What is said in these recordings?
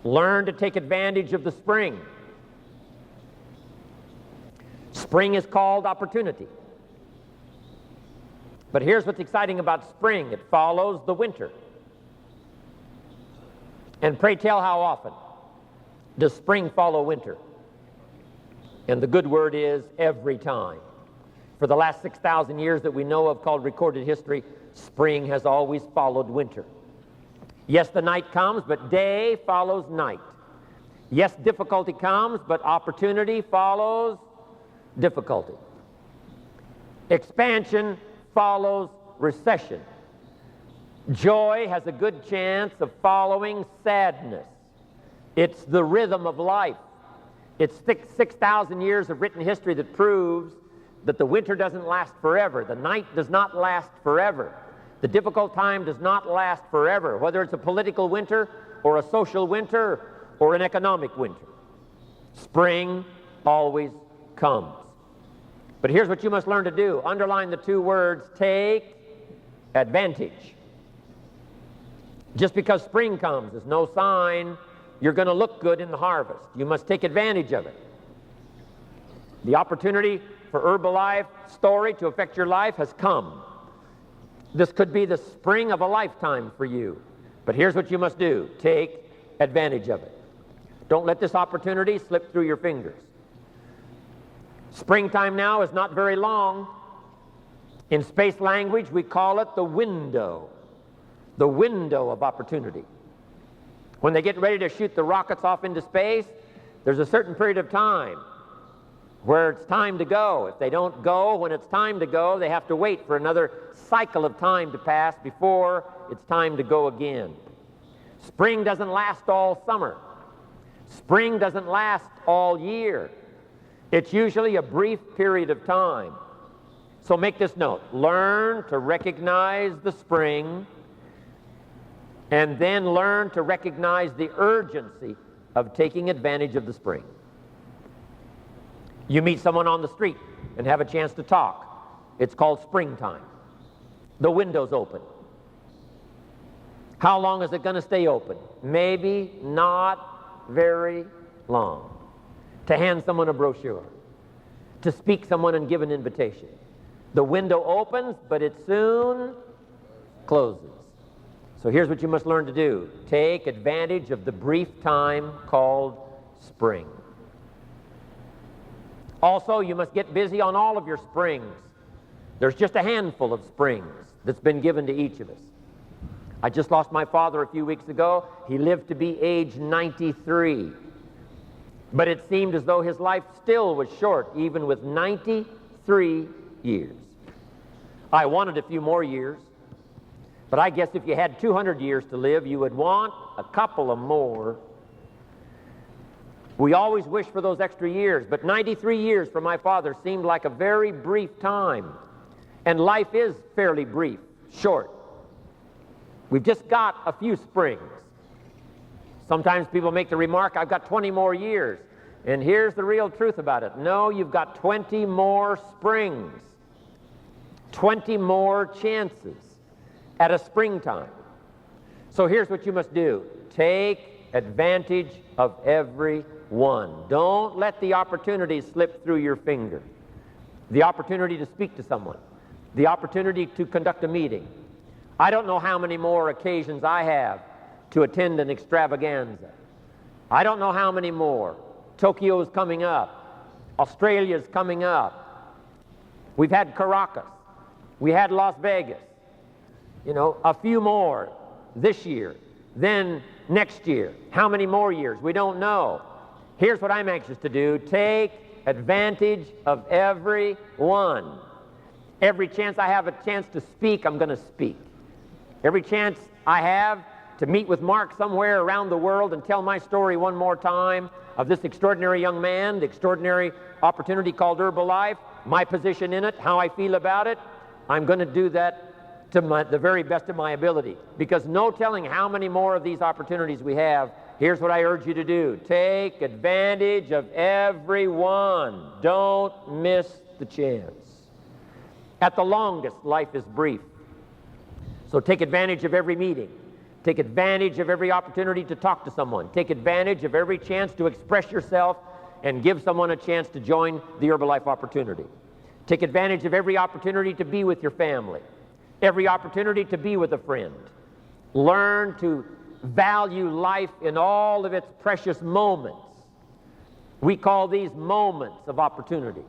Learn to take advantage of the spring. Spring is called opportunity. But here's what's exciting about spring. It follows the winter. And pray tell, how often does spring follow winter? And the good word is every time. For the last 6,000 years that we know of, called recorded history, spring has always followed winter. Yes, the night comes, but day follows night. Yes, difficulty comes, but opportunity follows difficulty. Expansion follows recession. Joy has a good chance of following sadness. It's the rhythm of life. It's 6,000 years of written history that proves that the winter doesn't last forever. The night does not last forever. The difficult time does not last forever, whether it's a political winter or a social winter or an economic winter. Spring always comes. But here's what you must learn to do. Underline the two words, take advantage. Just because spring comes is no sign you're going to look good in the harvest. You must take advantage of it. The opportunity for Herbalife story to affect your life has come. This could be the spring of a lifetime for you. But here's what you must do. Take advantage of it. Don't let this opportunity slip through your fingers. Springtime now is not very long. In space language, we call it the window of opportunity. When they get ready to shoot the rockets off into space, there's a certain period of time where it's time to go. If they don't go when it's time to go, they have to wait for another cycle of time to pass before it's time to go again. Spring doesn't last all summer. Spring doesn't last all year. It's usually a brief period of time. So make this note. Learn to recognize the spring, and then learn to recognize the urgency of taking advantage of the spring. You meet someone on the street and have a chance to talk. It's called springtime. The window's open. How long is it going to stay open? Maybe not very long. To hand someone a brochure, to speak someone and give an invitation. The window opens, but it soon closes. So here's what you must learn to do. Take advantage of the brief time called spring. Also, you must get busy on all of your springs. There's just a handful of springs that's been given to each of us. I just lost my father a few weeks ago. He lived to be age 93. But it seemed as though his life still was short, even with 93 years. I wanted a few more years. But I guess if you had 200 years to live, you would want a couple of more. We always wish for those extra years, but 93 years for my father seemed like a very brief time. And life is fairly brief, short. We've just got a few springs. Sometimes people make the remark, I've got 20 more years. And here's the real truth about it. No, you've got 20 more springs. 20 more chances at a springtime. So here's what you must do. Take advantage of every one. Don't let the opportunity slip through your finger. The opportunity to speak to someone. The opportunity to conduct a meeting. I don't know how many more occasions I have to attend an extravaganza. I don't know how many more. Tokyo's coming up. Australia's coming up. We've had Caracas. We had Las Vegas. You know, a few more this year, then next year. How many more years? We don't know. Here's what I'm anxious to do. Take advantage of every one. Every chance I have a chance to speak, I'm going to speak. Every chance I have to meet with Mark somewhere around the world and tell my story one more time of this extraordinary young man, the extraordinary opportunity called Herbalife, my position in it, how I feel about it, I'm going to do that to the very best of my ability. Because no telling how many more of these opportunities we have. Here's what I urge you to do. Take advantage of every one. Don't miss the chance. At the longest, life is brief. So take advantage of every meeting. Take advantage of every opportunity to talk to someone. Take advantage of every chance to express yourself and give someone a chance to join the Herbalife opportunity. Take advantage of every opportunity to be with your family, every opportunity to be with a friend. Learn to value life in all of its precious moments. We call these moments of opportunity.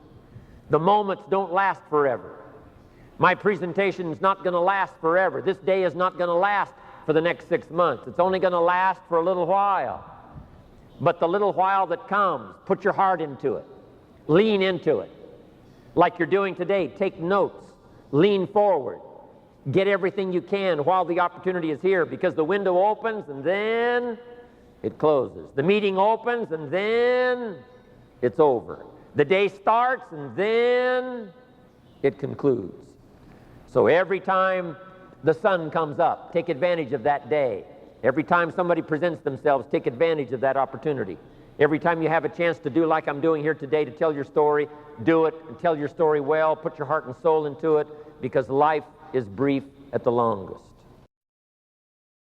The moments don't last forever. My presentation is not going to last forever. This day is not going to last for the next 6 months. It's only going to last for a little while. But the little while that comes, put your heart into it. Lean into it. Like you're doing today, take notes. Lean forward. Get everything you can while the opportunity is here, because the window opens and then it closes. The meeting opens and then it's over. The day starts and then it concludes. So every time the sun comes up, take advantage of that day. Every time somebody presents themselves, take advantage of that opportunity. Every time you have a chance to do like I'm doing here today, to tell your story, do it and tell your story well. Put your heart and soul into it, because life is brief at the longest.